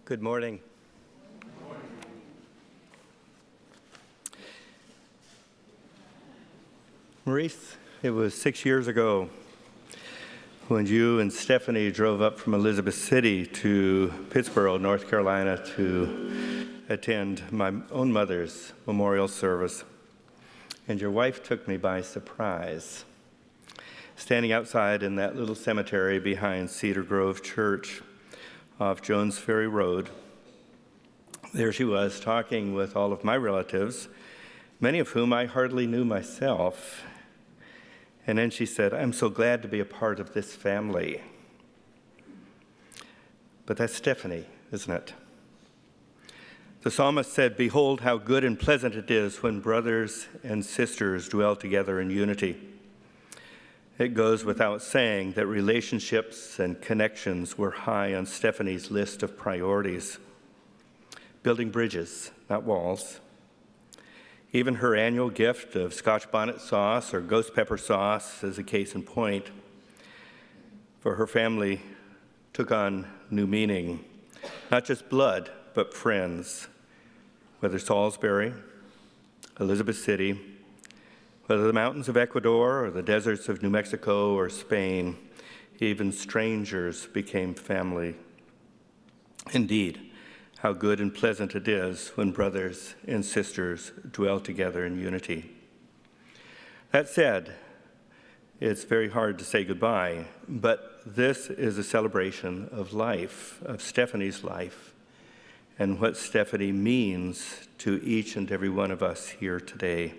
Good morning. Maurice, it was 6 years ago when you and Stefani drove up from Elizabeth City to Pittsboro, North Carolina to attend my own mother's memorial service. And your wife took me by surprise. Standing outside in that little cemetery behind Cedar Grove Church off Jones Ferry Road, there she was talking with all of my relatives, many of whom I hardly knew myself. And then she said, "I'm so glad to be a part of this family." But that's Stefani, isn't it? The psalmist said, "Behold how good and pleasant it is when brothers and sisters dwell together in unity." It goes without saying that relationships and connections were high on Stefani's list of priorities. Building bridges, not walls. Even her annual gift of Scotch bonnet sauce or ghost pepper sauce is a case in point. For her family took on new meaning, not just blood, but friends. Whether Salisbury, Elizabeth City, whether the mountains of Ecuador or the deserts of New Mexico or Spain, even strangers became family. Indeed, how good and pleasant it is when brothers and sisters dwell together in unity. That said, it's very hard to say goodbye, but this is a celebration of life, of Stefani's life, and what Stefani means to each and every one of us here today.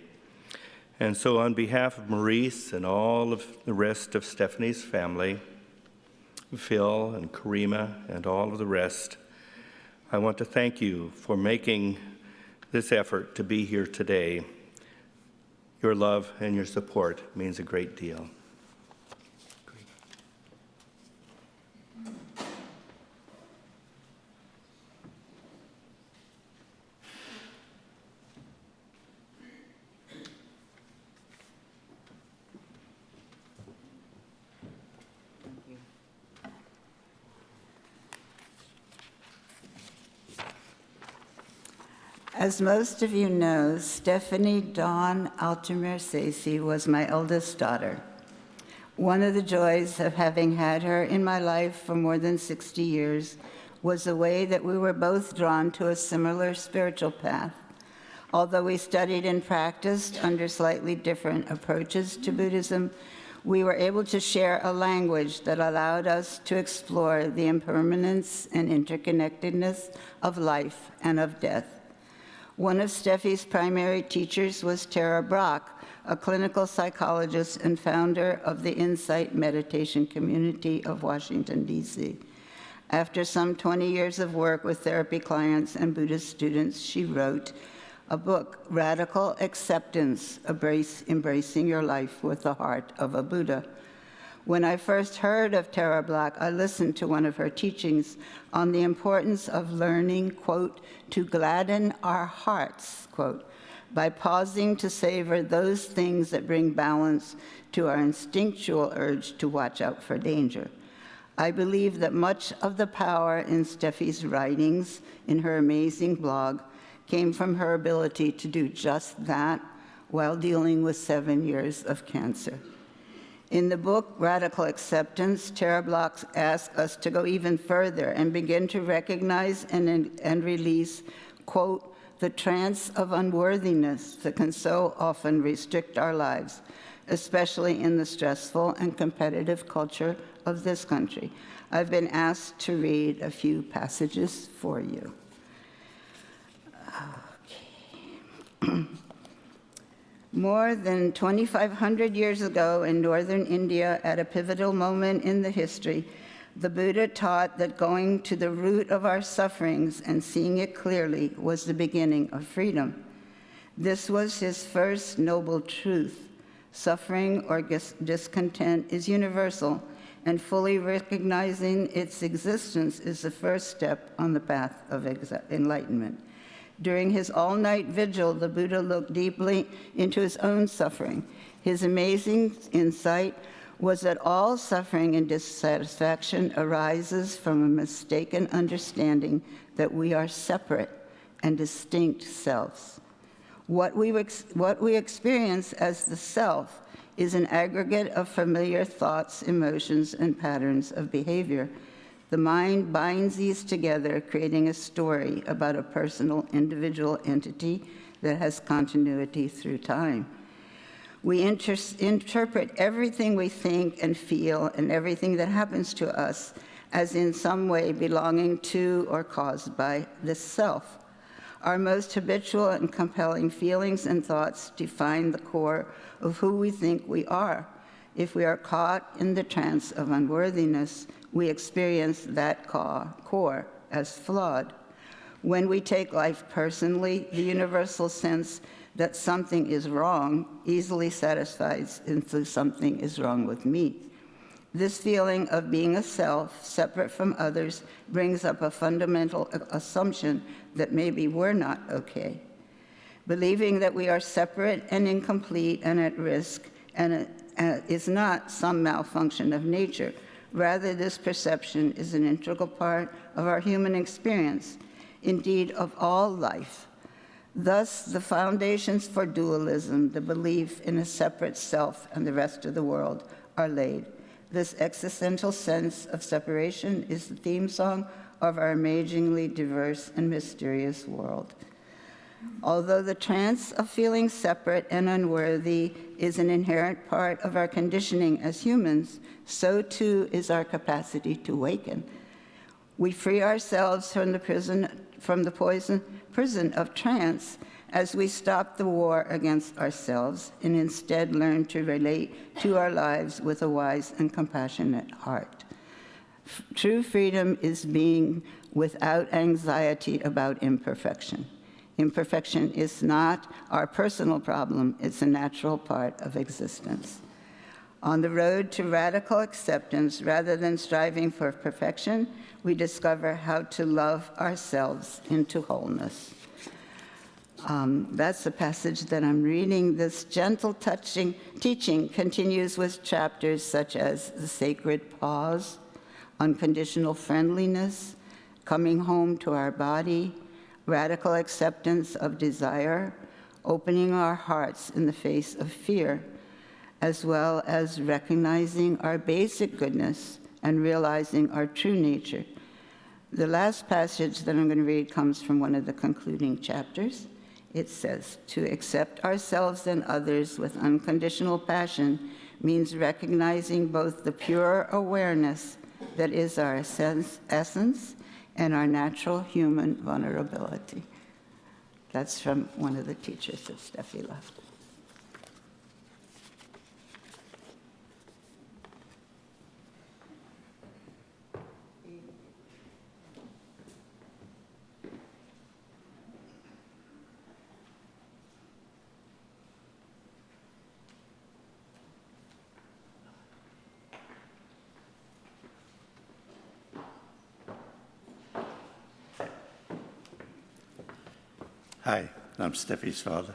And so on behalf of Maurice and all of the rest of Stefani's family, Phil and Karima and all of the rest, I want to thank you for making this effort to be here today. Your love and your support means a great deal. As most of you know, Stefani Dawn Altomare Sese was my eldest daughter. One of the joys of having had her in my life for more than 60 years was the way that we were both drawn to a similar spiritual path. Although we studied and practiced under slightly different approaches to Buddhism, we were able to share a language that allowed us to explore the impermanence and interconnectedness of life and of death. One of Steffi's primary teachers was Tara Brach, a clinical psychologist and founder of the Insight Meditation Community of Washington, D.C. After some 20 years of work with therapy clients and Buddhist students, she wrote a book, Radical Acceptance, Embracing Your Life with the Heart of a Buddha. When I first heard of Tara Brach, I listened to one of her teachings on the importance of learning, quote, to gladden our hearts, quote, by pausing to savor those things that bring balance to our instinctual urge to watch out for danger. I believe that much of the power in Steffi's writings, in her amazing blog, came from her ability to do just that while dealing with 7 years of cancer. In the book, Radical Acceptance, Tara Brach asks us to go even further and begin to recognize and release, quote, the trance of unworthiness that can so often restrict our lives, especially in the stressful and competitive culture of this country. I've been asked to read a few passages for you. Okay. More than 2,500 years ago in northern India, at a pivotal moment in the history, the Buddha taught that going to the root of our sufferings and seeing it clearly was the beginning of freedom. This was his first noble truth. Suffering or discontent is universal, and fully recognizing its existence is the first step on the path of enlightenment. During his all-night vigil, the Buddha looked deeply into his own suffering. His amazing insight was that all suffering and dissatisfaction arises from a mistaken understanding that we are separate and distinct selves. What we experience as the self is an aggregate of familiar thoughts, emotions, and patterns of behavior. The mind binds these together, creating a story about a personal, individual entity that has continuity through time. We interpret everything we think and feel and everything that happens to us as in some way belonging to or caused by this self. Our most habitual and compelling feelings and thoughts define the core of who we think we are. If we are caught in the trance of unworthiness, we experience that core as flawed. When we take life personally, the universal sense that something is wrong easily satisfies into something is wrong with me. This feeling of being a self, separate from others, brings up a fundamental assumption that maybe we're not okay. Believing that we are separate and incomplete and at risk and is not some malfunction of nature. Rather, this perception is an integral part of our human experience, indeed of all life. Thus, the foundations for dualism, the belief in a separate self and the rest of the world, are laid. This existential sense of separation is the theme song of our amazingly diverse and mysterious world. Although the trance of feeling separate and unworthy is an inherent part of our conditioning as humans, so too is our capacity to awaken. We free ourselves from the prison of trance as we stop the war against ourselves and instead learn to relate to our lives with a wise and compassionate heart. True freedom is being without anxiety about imperfection. Imperfection is not our personal problem, it's a natural part of existence. On the road to radical acceptance, rather than striving for perfection, we discover how to love ourselves into wholeness. That's the passage that I'm reading. This gentle, touching teaching continues with chapters such as the sacred pause, unconditional friendliness, coming home to our body, radical acceptance of desire, opening our hearts in the face of fear, as well as recognizing our basic goodness and realizing our true nature. The last passage that I'm going to read comes from one of the concluding chapters. It says, "To accept ourselves and others with unconditional passion means recognizing both the pure awareness that is our essence and our natural human vulnerability." That's from one of the teachers that Steffi left. Hi, I'm Steffi's father.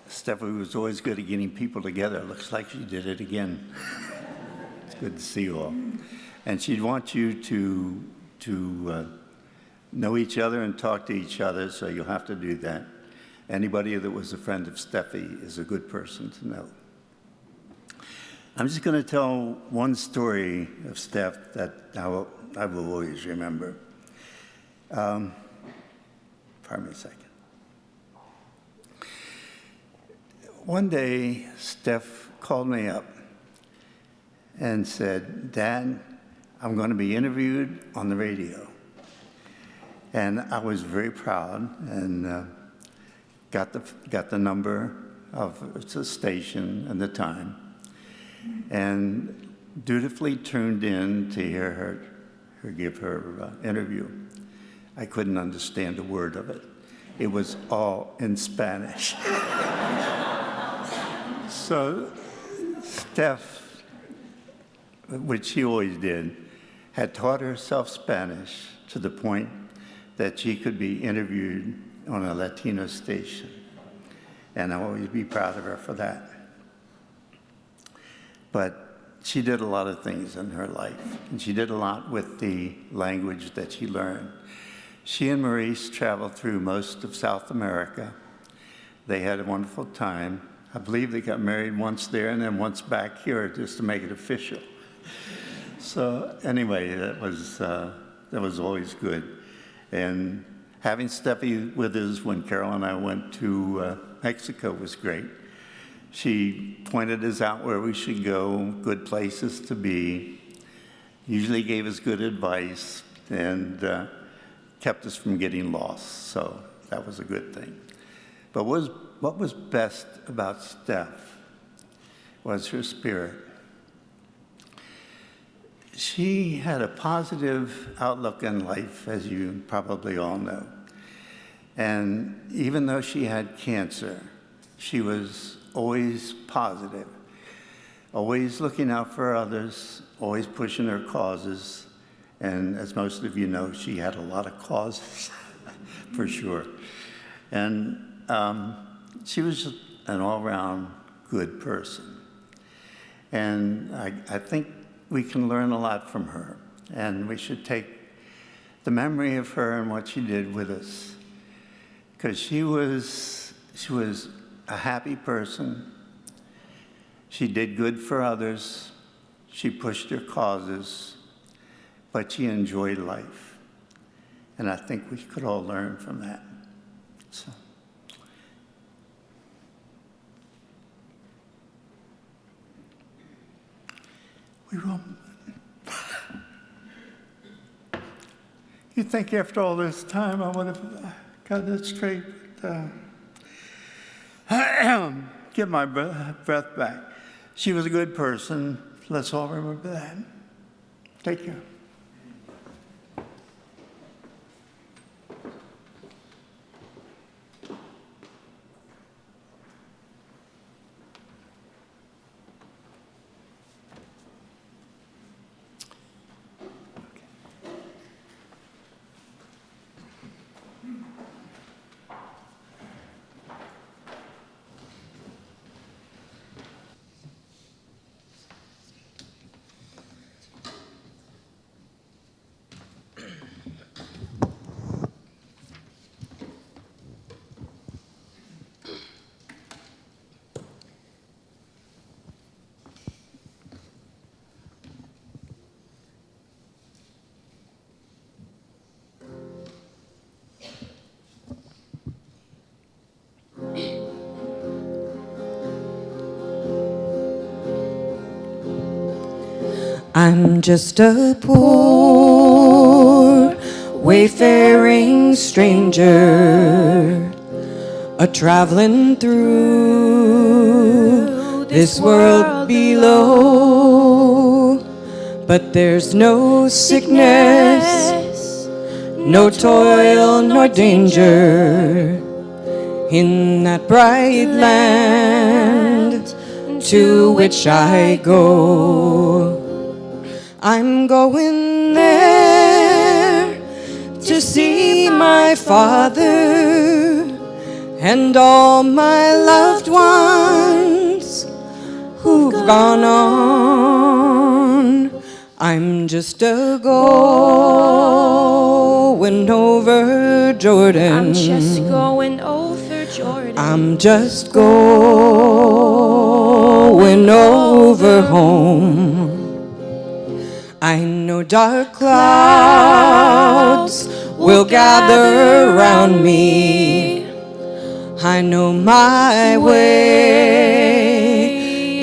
Steffi was always good at getting people together. Looks like she did it again. It's good to see you all. And she'd want you to know each other and talk to each other, so you'll have to do that. Anybody that was a friend of Steffi is a good person to know. I'm just going to tell one story of Steph that I will always remember. Pardon me a second. One day, Steph called me up and said, "Dad, I'm going to be interviewed on the radio." And I was very proud and got the number of the station and the time, and dutifully tuned in to hear her give her interview. I couldn't understand a word of it. It was all in Spanish. So Steph, which she always did, had taught herself Spanish to the point that she could be interviewed on a Latino station. And I'll always be proud of her for that. but she did a lot of things in her life, and she did a lot with the language that she learned. She and Maurice traveled through most of South America. They had a wonderful time. I believe they got married once there and then once back here just to make it official. So anyway, that was always good. And having Steffi with us when Carol and I went to Mexico was great. She pointed us out where we should go, good places to be, usually gave us good advice, and kept us from getting lost. So that was a good thing. But what was best about Steph was her spirit. She had a positive outlook in life, as you probably all know. And even though she had cancer, she was always positive, always looking out for others, always pushing her causes. And as most of you know, she had a lot of causes, for sure. And she was just an all-around good person. And I think we can learn a lot from her. And we should take the memory of her and what she did with us. Because she was a happy person. She did good for others. She pushed her causes. But she enjoyed life. And I think we could all learn from that. So. We will. You'd think after all this time I would have gotten it straight. Get my breath back. She was a good person. Let's all remember that. Take care. I'm just a poor, wayfaring stranger, a traveling through this world below. But there's no sickness, no toil, nor danger in that bright land to which I go. I'm going there to see my Father and all my loved ones who've gone on. I'm just a going over Jordan. I'm just going over Jordan. I'm just going over home. I know dark clouds will gather around me. I know my way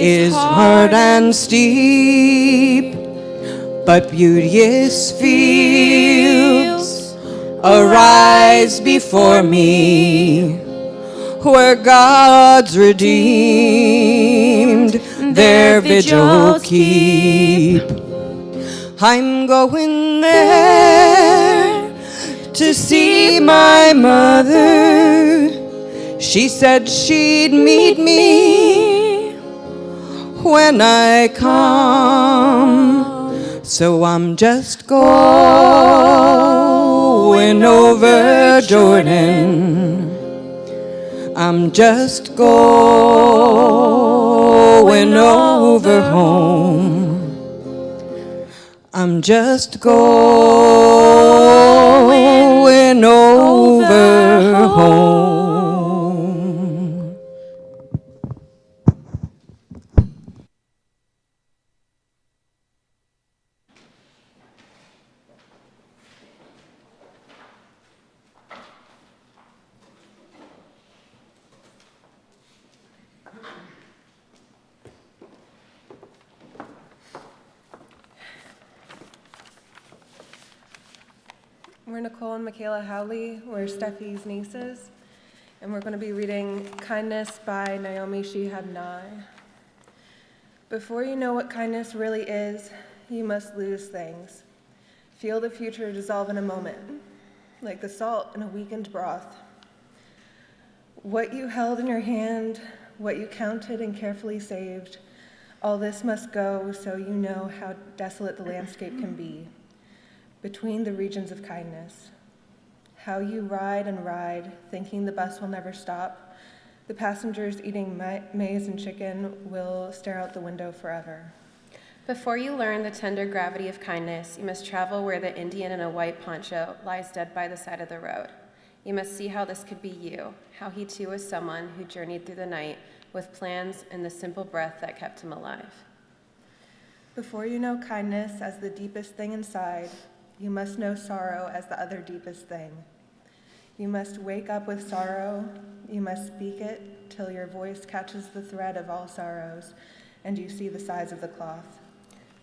is hard and steep, but beauteous fields arise before me, where God's redeemed their vigil keep. I'm going there to see my mother. She said she'd meet me when I come. So I'm just going over Jordan. I'm just going going over home. I'm just going over home. We're Nicole and Michaela Howley. We're Steffi's nieces, and we're going to be reading Kindness by Naomi Shihab Nye. Before you know what kindness really is, you must lose things. Feel the future dissolve in a moment, like the salt in a weakened broth. What you held in your hand, what you counted and carefully saved, all this must go so you know how desolate the landscape can be. Between the regions of kindness. How you ride and ride, thinking the bus will never stop. The passengers eating maize and chicken will stare out the window forever. Before you learn the tender gravity of kindness, you must travel where the Indian in a white poncho lies dead by the side of the road. You must see how this could be you, how he too was someone who journeyed through the night with plans and the simple breath that kept him alive. Before you know kindness as the deepest thing inside, you must know sorrow as the other deepest thing. You must wake up with sorrow. You must speak it till your voice catches the thread of all sorrows and you see the size of the cloth.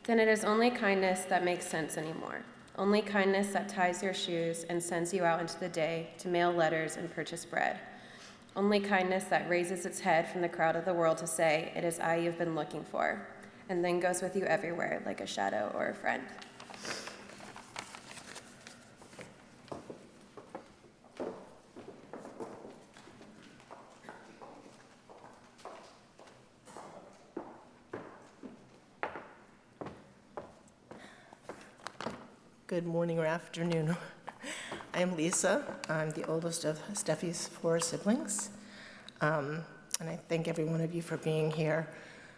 Then it is only kindness that makes sense anymore. Only kindness that ties your shoes and sends you out into the day to mail letters and purchase bread. Only kindness that raises its head from the crowd of the world to say, "It is I you've been looking for," and then goes with you everywhere like a shadow or a friend. Good morning or afternoon. I am Lisa. I'm the oldest of Steffi's 4 siblings. And I thank every one of you for being here.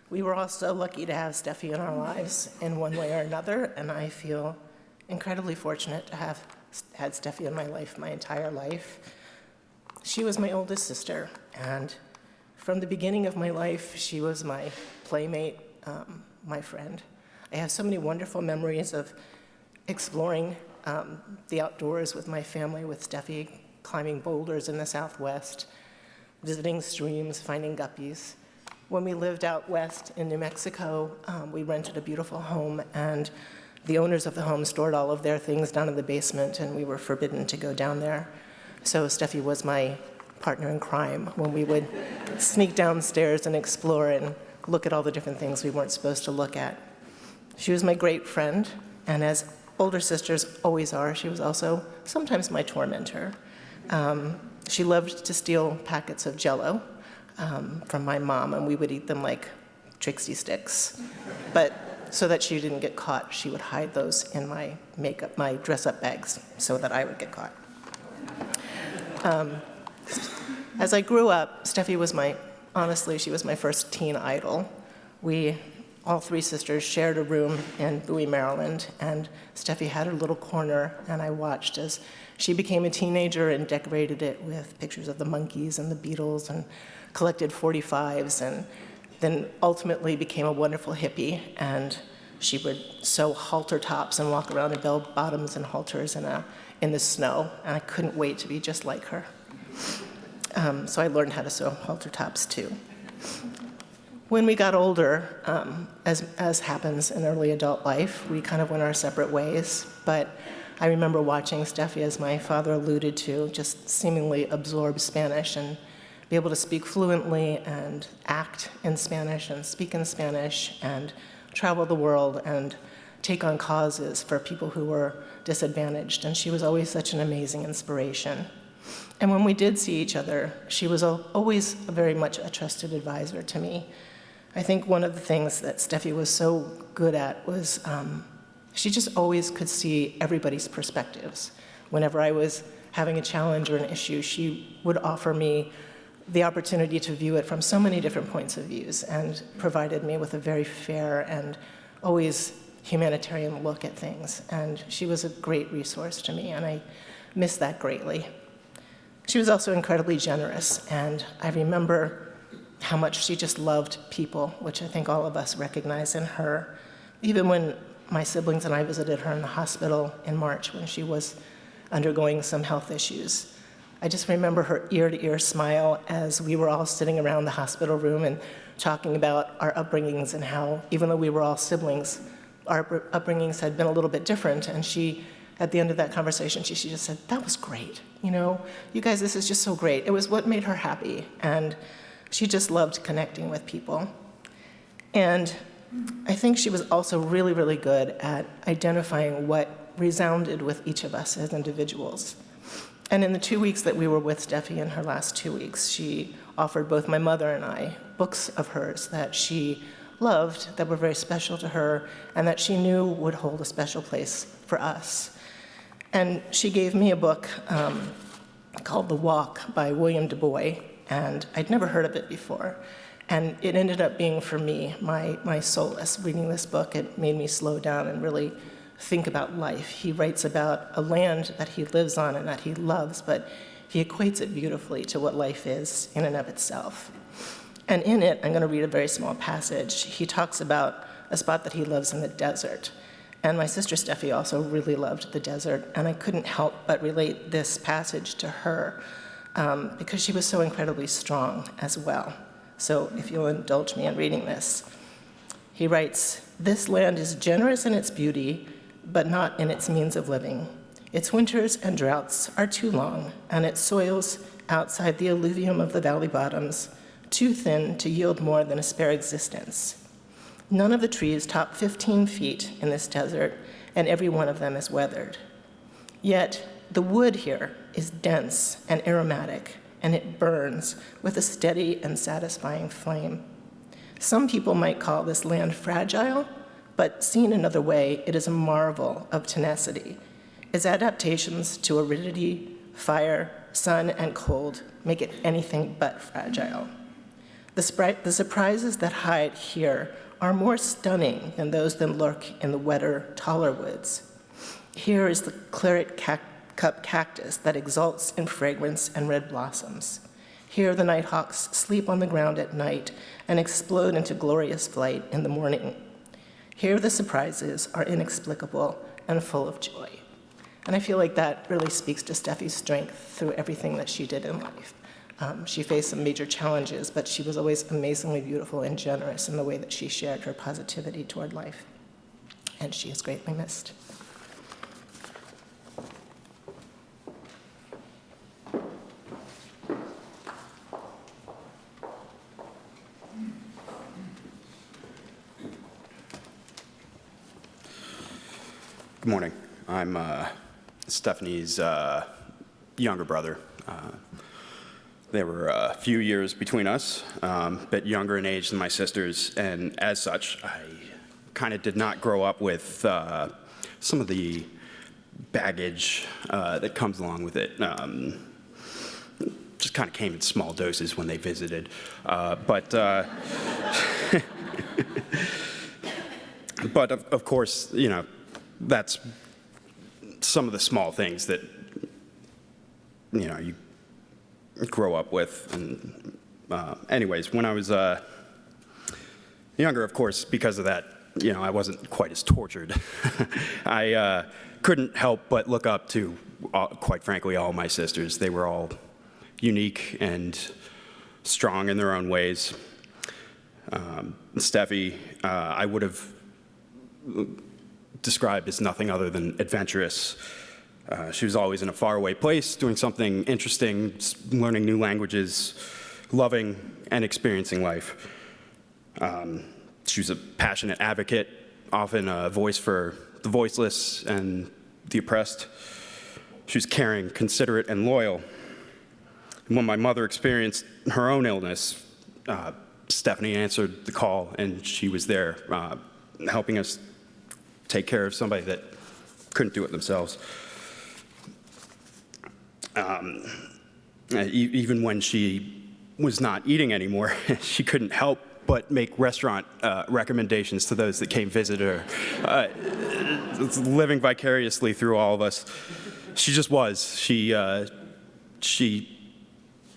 We were all so lucky to have Steffi in our lives in one way or another, and I feel incredibly fortunate to have had Steffi in my life my entire life. She was my oldest sister, and from the beginning of my life, she was my playmate, my friend. I have so many wonderful memories of exploring the outdoors with my family, with Steffi, climbing boulders in the Southwest, visiting streams, finding guppies. When we lived out west in New Mexico, we rented a beautiful home, and the owners of the home stored all of their things down in the basement, and we were forbidden to go down there. So Steffi was my partner in crime when we would sneak downstairs and explore and look at all the different things we weren't supposed to look at. She was my great friend, and as older sisters always are, she was also sometimes my tormentor. She loved to steal packets of Jell-O from my mom, and we would eat them like Trixie sticks. But so that she didn't get caught, she would hide those in my makeup, my dress-up bags, so that I would get caught. As I grew up, Steffi was honestly, she was my first teen idol. We, all 3 sisters, shared a room in Bowie, Maryland, and Steffi had her little corner, and I watched as she became a teenager and decorated it with pictures of the Monkees and the Beatles and collected 45s, and then ultimately became a wonderful hippie, and she would sew halter tops and walk around in bell bottoms and halters in the snow, and I couldn't wait to be just like her. So I learned how to sew halter tops too. When we got older, as happens in early adult life, we kind of went our separate ways, but I remember watching Steffi, as my father alluded to, just seemingly absorb Spanish and be able to speak fluently and act in Spanish and speak in Spanish and travel the world and take on causes for people who were disadvantaged, and she was always such an amazing inspiration. And when we did see each other, she was always very much a trusted advisor to me. I think one of the things that Steffi was so good at was she just always could see everybody's perspectives. Whenever I was having a challenge or an issue, she would offer me the opportunity to view it from so many different points of views and provided me with a very fair and always humanitarian look at things. And she was a great resource to me, and I miss that greatly. She was also incredibly generous, and I remember how much she just loved people, which I think all of us recognize in her. Even when my siblings and I visited her in the hospital in March when she was undergoing some health issues, I just remember her ear-to-ear smile as we were all sitting around the hospital room and talking about our upbringings and how, even though we were all siblings, our upbringings had been a little bit different. And she, at the end of that conversation, she just said, "That was great. You know, you guys, this is just so great." It was what made her happy. And she just loved connecting with people. And I think she was also really, really good at identifying what resounded with each of us as individuals. And in the 2 weeks that we were with Steffi, in her last 2 weeks, she offered both my mother and I books of hers that she loved, that were very special to her, and that she knew would hold a special place for us. And she gave me a book called The Walk by William Du Bois, and I'd never heard of it before. And it ended up being, for me, my solace. Reading this book, it made me slow down and really think about life. He writes about a land that he lives on and that he loves, but he equates it beautifully to what life is in and of itself. And in it, I'm going to read a very small passage. He talks about a spot that he loves in the desert. And my sister Steffi also really loved the desert, and I couldn't help but relate this passage to her because she was so incredibly strong as well. So if you'll indulge me in reading this. He writes, "This land is generous in its beauty, but not in its means of living. Its winters and droughts are too long, and its soils, outside the alluvium of the valley bottoms, too thin to yield more than a spare existence. None of the trees top 15 feet in this desert, and every one of them is weathered. Yet the wood here is dense and aromatic, and it burns with a steady and satisfying flame. Some people might call this land fragile, but seen another way, it is a marvel of tenacity. Its adaptations to aridity, fire, sun, and cold make it anything but fragile. The surprises that hide here are more stunning than those that lurk in the wetter, taller woods. Here is the claret cup cactus that exults in fragrance and red blossoms. Here the nighthawks sleep on the ground at night and explode into glorious flight in the morning. Here the surprises are inexplicable and full of joy." And I feel like that really speaks to Steffi's strength through everything that she did in life. She faced some major challenges, but she was always amazingly beautiful and generous in the way that she shared her positivity toward life. And she is greatly missed. Good morning. I'm Stephanie's younger brother. There were a few years between us, a bit younger in age than my sisters, and as such, I kind of did not grow up with some of the baggage that comes along with it. Just kind of came in small doses when they visited. But of course, you know, that's some of the small things that, you know, you grow up with. And anyways, when I was younger, of course, because of that, you know, I wasn't quite as tortured. I couldn't help but look up to, quite frankly, all my sisters. They were all unique and strong in their own ways. Steffi, I would have described as nothing other than adventurous. She was always in a faraway place, doing something interesting, learning new languages, loving and experiencing life. She was a passionate advocate, often a voice for the voiceless and the oppressed. She was caring, considerate, and loyal. And when my mother experienced her own illness, Stephanie answered the call, and she was there helping us take care of somebody that couldn't do it themselves. Even when she was not eating anymore. She couldn't help but make restaurant recommendations to those that came visit her, living vicariously through all of us. She just was. She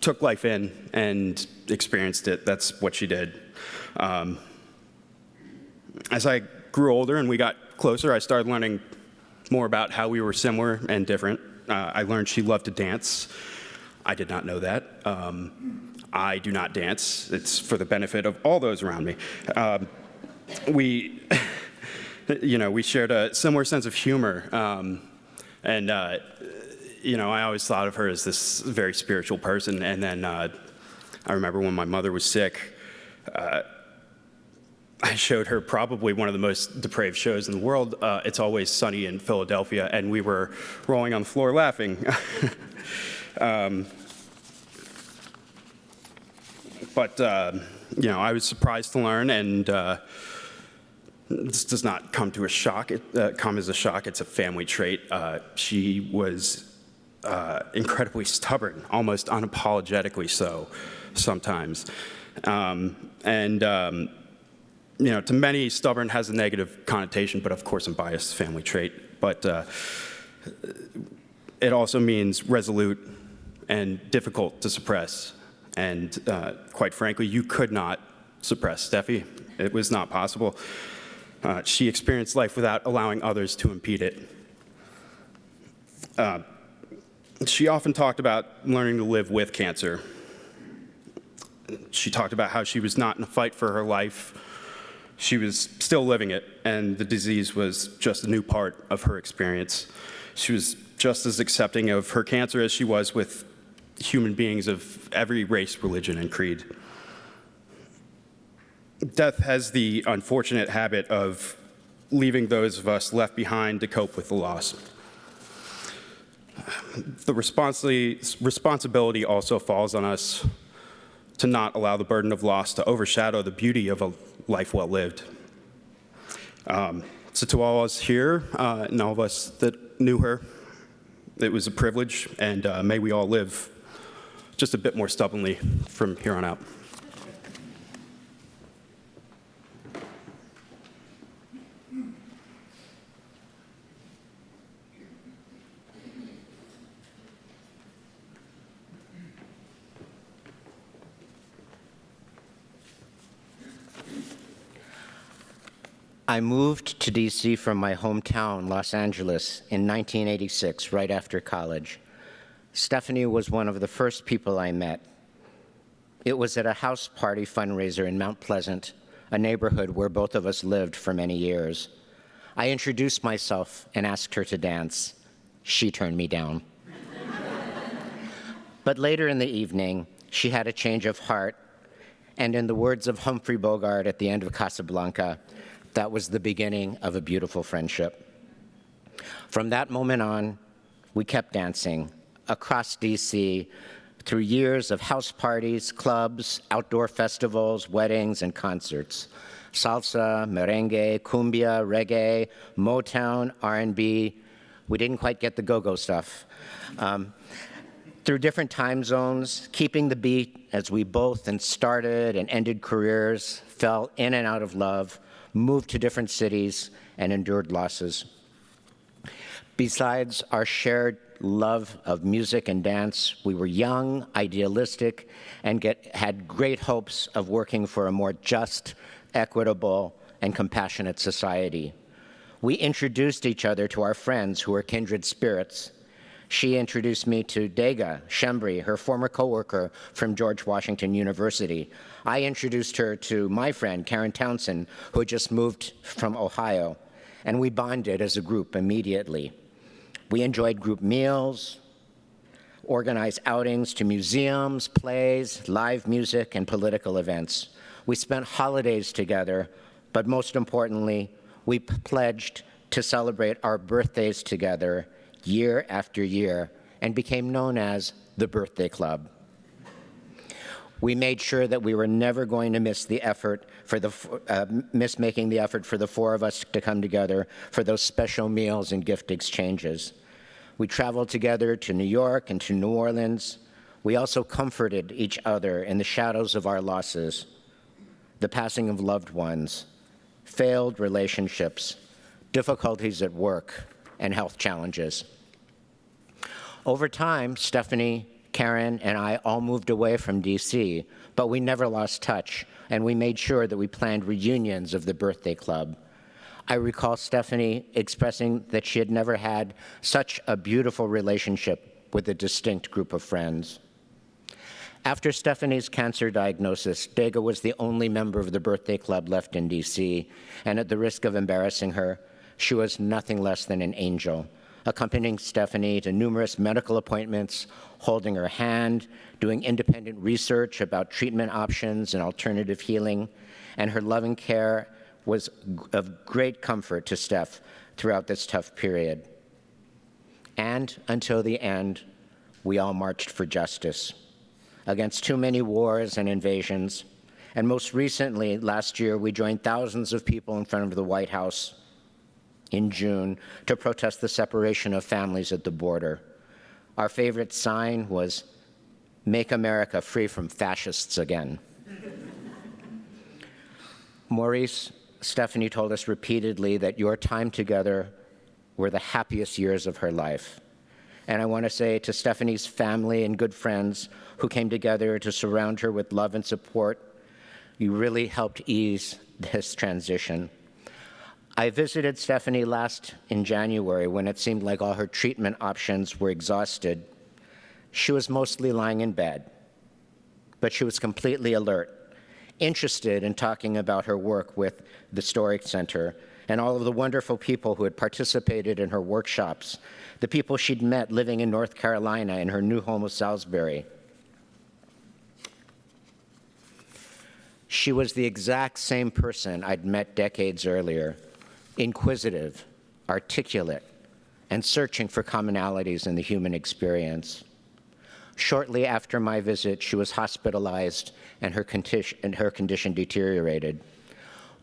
took life in and experienced it. That's what she did. As I grew older and we got closer, I started learning more about how we were similar and different. I learned she loved to dance. I did not know that. I do not dance. It's for the benefit of all those around me. We shared a similar sense of humor. I always thought of her as this very spiritual person. And then I remember when my mother was sick, I showed her probably one of the most depraved shows in the world, It's Always Sunny in Philadelphia, and we were rolling on the floor laughing. I was surprised to learn, and this does not come as a shock. It's a family trait. She was incredibly stubborn, almost unapologetically so sometimes. To many, stubborn has a negative connotation, but of course I'm biased, family trait. But it also means resolute and difficult to suppress. And quite frankly, you could not suppress Steffi. It was not possible. She experienced life without allowing others to impede it. She often talked about learning to live with cancer. She talked about how she was not in a fight for her life. She was still living it, and the disease was just a new part of her experience. She was just as accepting of her cancer as she was with human beings of every race, religion, and creed. Death has the unfortunate habit of leaving those of us left behind to cope with the loss. The responsibility also falls on us to not allow the burden of loss to overshadow the beauty of a life well lived. So to all of us here and all of us that knew her, it was a privilege, and may we all live just a bit more stubbornly from here on out. I moved to D.C. from my hometown, Los Angeles, in 1986, right after college. Stefani was one of the first people I met. It was at a house party fundraiser in Mount Pleasant, a neighborhood where both of us lived for many years. I introduced myself and asked her to dance. She turned me down. But later in the evening, she had a change of heart, and in the words of Humphrey Bogart at the end of Casablanca, that was the beginning of a beautiful friendship. From that moment on, we kept dancing across DC through years of house parties, clubs, outdoor festivals, weddings, and concerts. Salsa, merengue, cumbia, reggae, Motown, R&B. We didn't quite get the go-go stuff. Through different time zones, keeping the beat as we both started and ended careers, fell in and out of love, moved to different cities, and endured losses. Besides our shared love of music and dance, we were young, idealistic, and had great hopes of working for a more just, equitable, and compassionate society. We introduced each other to our friends who were kindred spirits. She introduced me to Dega Shembri, her former coworker from George Washington University. I introduced her to my friend, Karen Townsend, who had just moved from Ohio, and we bonded as a group immediately. We enjoyed group meals, organized outings to museums, plays, live music, and political events. We spent holidays together, but most importantly, we pledged to celebrate our birthdays together year after year, and became known as the Birthday Club. We made sure that we were never going to miss making the effort for the four of us to come together for those special meals and gift exchanges. We traveled together to New York and to New Orleans. We also comforted each other in the shadows of our losses, the passing of loved ones, failed relationships, difficulties at work, and health challenges. Over time, Stefani, Karen, and I all moved away from DC, but we never lost touch, and we made sure that we planned reunions of the birthday club. I recall Stefani expressing that she had never had such a beautiful relationship with a distinct group of friends. After Stefani's cancer diagnosis, Dega was the only member of the birthday club left in DC, and at the risk of embarrassing her, she was nothing less than an angel, accompanying Stefani to numerous medical appointments, holding her hand, doing independent research about treatment options and alternative healing, and her loving care was of great comfort to Steph throughout this tough period. And until the end, we all marched for justice against too many wars and invasions. And most recently, last year, we joined thousands of people in front of the White House in June to protest the separation of families at the border. Our favorite sign was, "Make America free from fascists again." Maurice, Stefani told us repeatedly that your time together were the happiest years of her life. And I want to say to Stefani's family and good friends who came together to surround her with love and support, you really helped ease this transition. I visited Stefani last in January when it seemed like all her treatment options were exhausted. She was mostly lying in bed, but she was completely alert, interested in talking about her work with the Story Center and all of the wonderful people who had participated in her workshops, the people she'd met living in North Carolina in her new home of Salisbury. She was the exact same person I'd met decades earlier, inquisitive, articulate, and searching for commonalities in the human experience. Shortly after my visit, she was hospitalized and her condition deteriorated.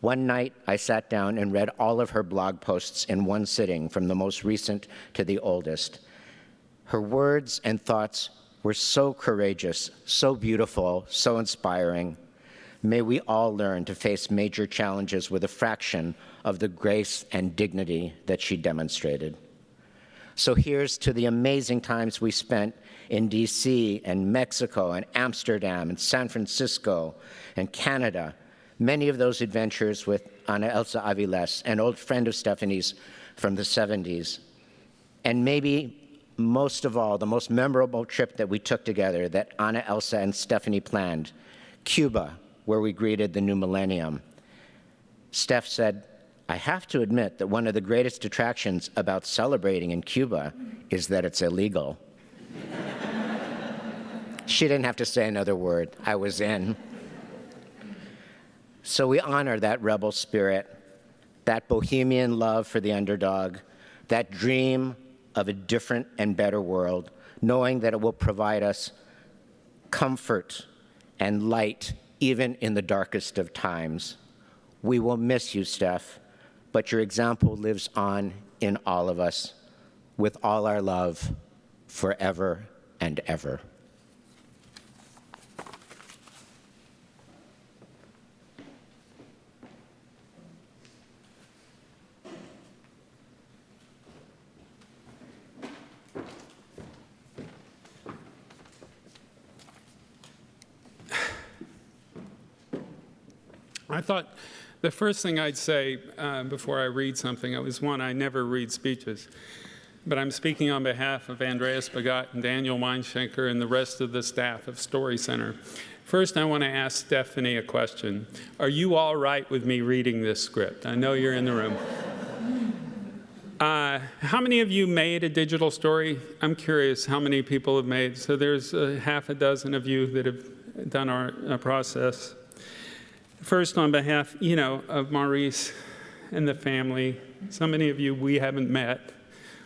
One night, I sat down and read all of her blog posts in one sitting, from the most recent to the oldest. Her words and thoughts were so courageous, so beautiful, so inspiring. May we all learn to face major challenges with a fraction of the grace and dignity that she demonstrated. So here's to the amazing times we spent in DC and Mexico and Amsterdam and San Francisco and Canada. Many of those adventures with Ana Elsa Aviles, an old friend of Stefani's from the 70s. And maybe most of all, the most memorable trip that we took together that Ana Elsa and Stefani planned, Cuba, where we greeted the new millennium. Steph said, "I have to admit that one of the greatest attractions about celebrating in Cuba is that it's illegal." She didn't have to say another word. I was in. So we honor that rebel spirit, that bohemian love for the underdog, that dream of a different and better world, knowing that it will provide us comfort and light even in the darkest of times. We will miss you, Steph, but your example lives on in all of us with all our love forever and ever. I thought the first thing I'd say before I read something, I never read speeches, but I'm speaking on behalf of Andreas Bagat and Daniel Weinschenker and the rest of the staff of Story Center. First, I want to ask Stefani a question. Are you all right with me reading this script? I know you're in the room. How many of you made a digital story? I'm curious how many people have made. So there's half a dozen of you that have done our process. First, on behalf, of Maurice and the family, so many of you we haven't met.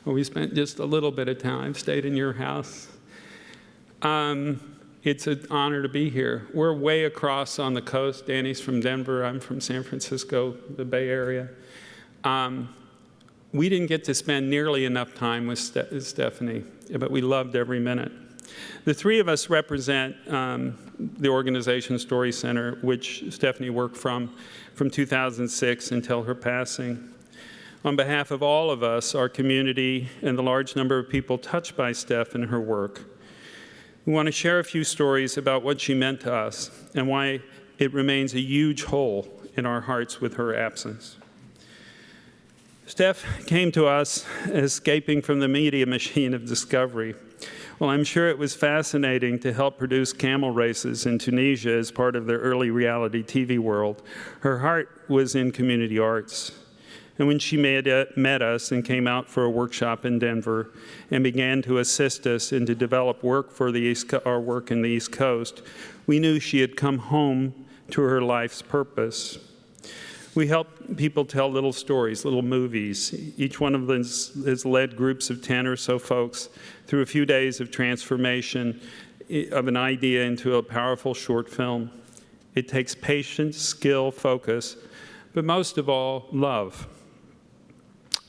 We spent just a little bit of time, stayed in your house. It's an honor to be here. We're way across on the coast. Danny's from Denver. I'm from San Francisco, the Bay Area. We didn't get to spend nearly enough time with Stefani, but we loved every minute. The three of us represent the organization Story Center, which Stefani worked from 2006 until her passing. On behalf of all of us, our community, and the large number of people touched by Steph and her work, we want to share a few stories about what she meant to us and why it remains a huge hole in our hearts with her absence. Steph came to us escaping from the media machine of discovery. Well, I'm sure it was fascinating to help produce camel races in Tunisia as part of their early reality TV world. Her heart was in community arts. And when she met us and came out for a workshop in Denver and began to assist us and to develop work for our work in the East Coast, we knew she had come home to her life's purpose. We help people tell little stories, little movies. Each one of them has led groups of 10 or so folks through a few days of transformation of an idea into a powerful short film. It takes patience, skill, focus, but most of all, love.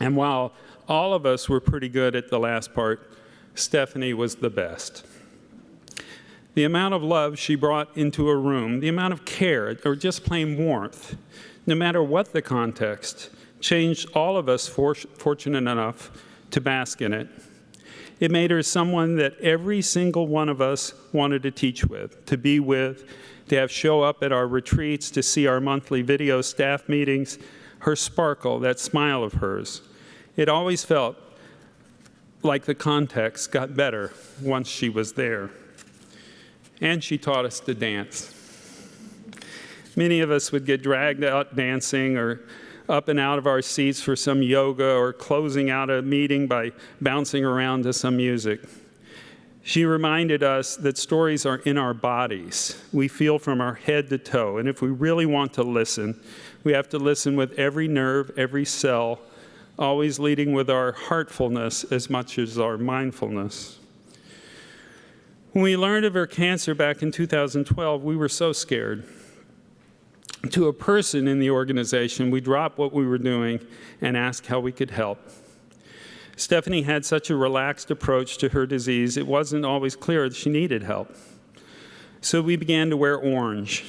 And while all of us were pretty good at the last part, Stefani was the best. The amount of love she brought into a room, the amount of care, or just plain warmth, no matter what the context, changed all of us fortunate enough to bask in it. It made her someone that every single one of us wanted to teach with, to be with, to have show up at our retreats, to see our monthly video staff meetings, her sparkle, that smile of hers. It always felt like the context got better once she was there. And she taught us to dance. Many of us would get dragged out dancing or up and out of our seats for some yoga or closing out a meeting by bouncing around to some music. She reminded us that stories are in our bodies. We feel from our head to toe, and if we really want to listen, we have to listen with every nerve, every cell, always leading with our heartfulness as much as our mindfulness. When we learned of her cancer back in 2012, we were so scared. To a person in the organization, we dropped what we were doing and asked how we could help. Stefani had such a relaxed approach to her disease, it wasn't always clear that she needed help. So we began to wear orange.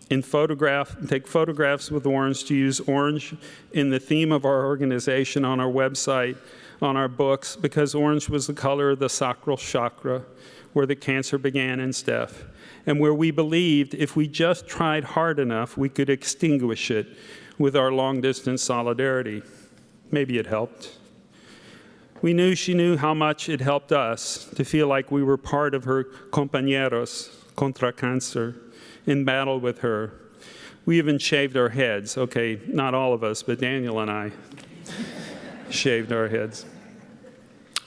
Take photographs with orange, to use orange in the theme of our organization on our website, on our books, because orange was the color of the sacral chakra, where the cancer began in Steph, and where we believed if we just tried hard enough, we could extinguish it with our long-distance solidarity. Maybe it helped. We knew she knew how much it helped us to feel like we were part of her compañeros contra cancer, in battle with her. We even shaved our heads. Okay, not all of us, but Daniel and I shaved our heads.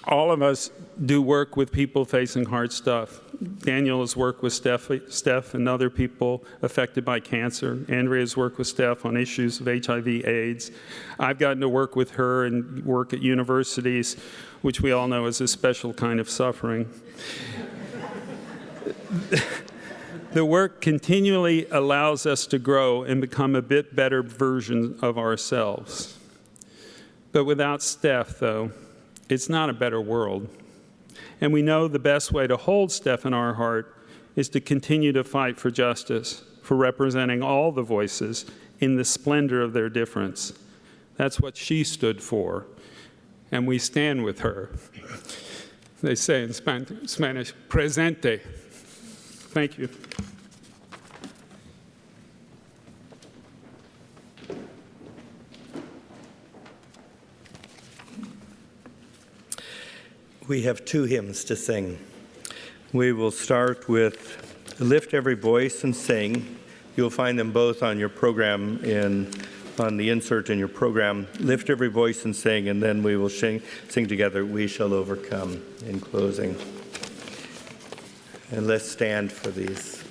All of us do work with people facing hard stuff. Daniel has worked with Steph and other people affected by cancer. Andrea's worked with Steph on issues of HIV/AIDS. I've gotten to work with her and work at universities, which we all know is a special kind of suffering. The work continually allows us to grow and become a bit better version of ourselves. But without Steph, though, it's not a better world. And we know the best way to hold Steph in our heart is to continue to fight for justice, for representing all the voices in the splendor of their difference. That's what she stood for, and we stand with her. They say in Spanish, presente. Thank you. We have two hymns to sing. We will start with Lift Every Voice and Sing. You'll find them both on your program, on the insert in your program. Lift Every Voice and Sing, and then we will sing together, We Shall Overcome, in closing. And let's stand for these.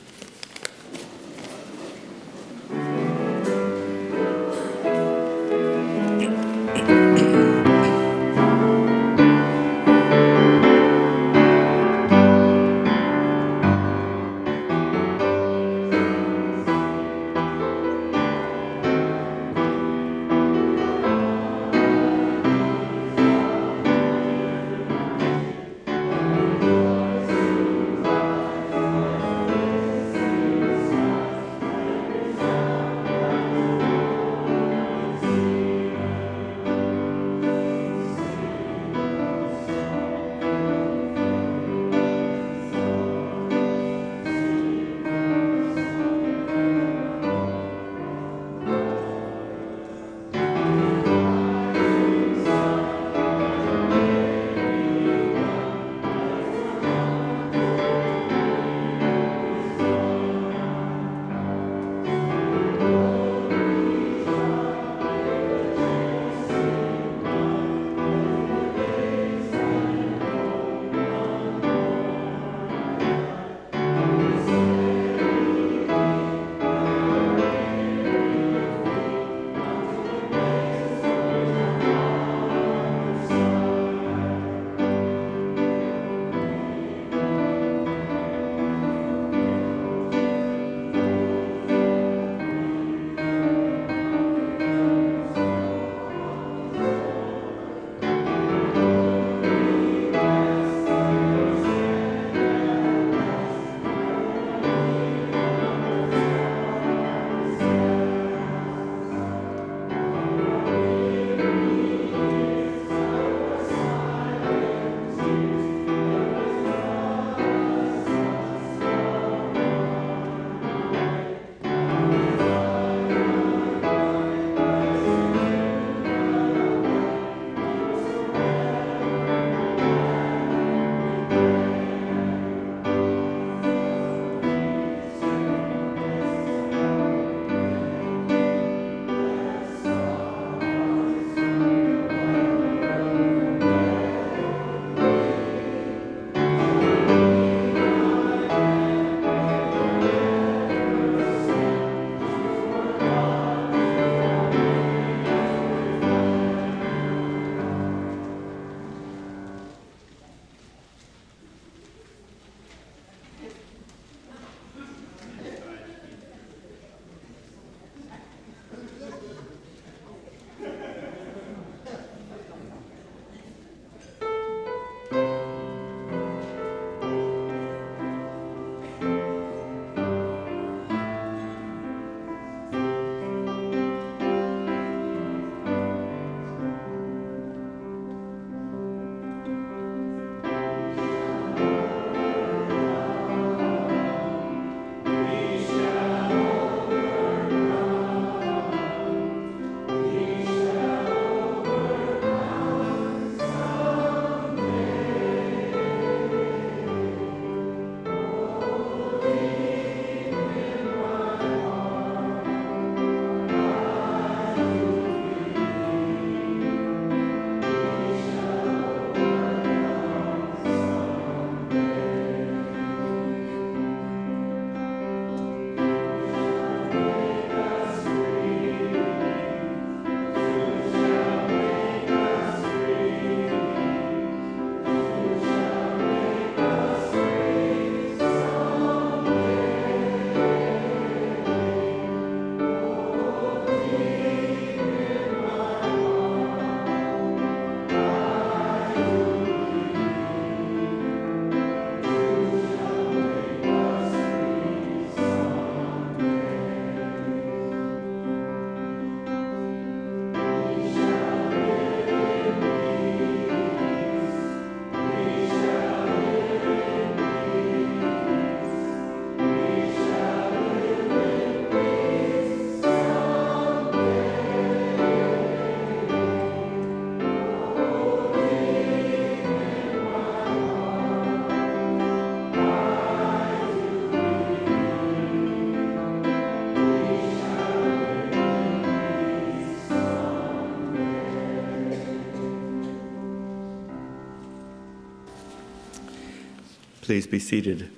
Please be seated.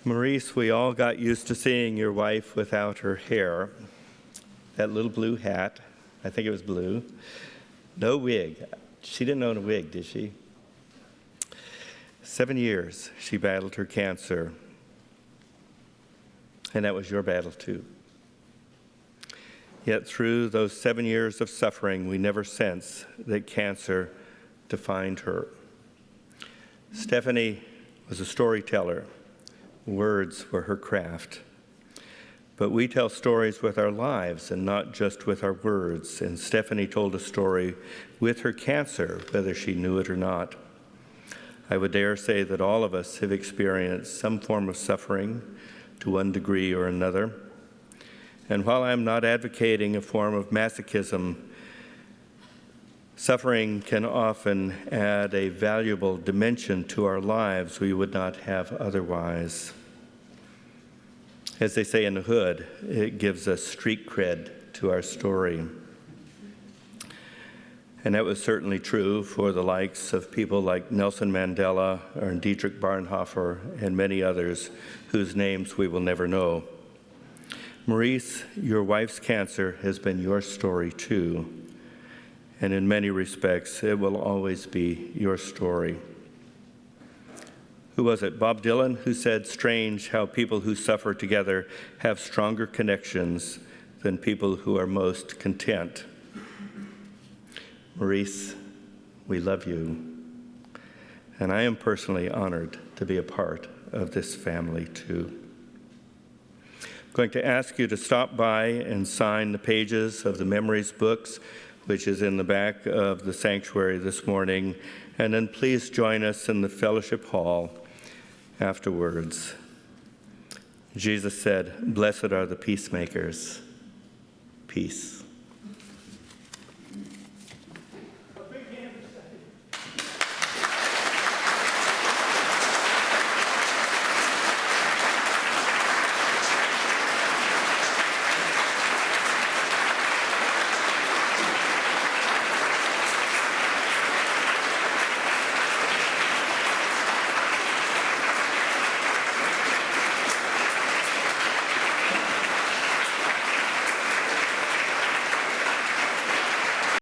Maurice, we all got used to seeing your wife without her hair, that little blue hat, I think it was blue, no wig. She didn't own a wig, did she? 7 years she battled her cancer, and that was your battle too. Yet through those 7 years of suffering, we never sensed that cancer defined her. Stefani was a storyteller. Words were her craft. But we tell stories with our lives and not just with our words. And Stefani told a story with her cancer, whether she knew it or not. I would dare say that all of us have experienced some form of suffering to one degree or another. And while I'm not advocating a form of masochism, suffering can often add a valuable dimension to our lives we would not have otherwise. As they say in the hood, it gives us street cred to our story. And that was certainly true for the likes of people like Nelson Mandela or Dietrich Bonhoeffer and many others whose names we will never know. Maurice, your wife's cancer has been your story too. And in many respects, it will always be your story. Who was it? Bob Dylan, who said, "Strange how people who suffer together have stronger connections than people who are most content." Maurice, we love you. And I am personally honored to be a part of this family too. I'm going to ask you to stop by and sign the pages of the Memories books, which is in the back of the sanctuary this morning, and then please join us in the fellowship hall afterwards. Jesus said, "Blessed are the peacemakers." Peace.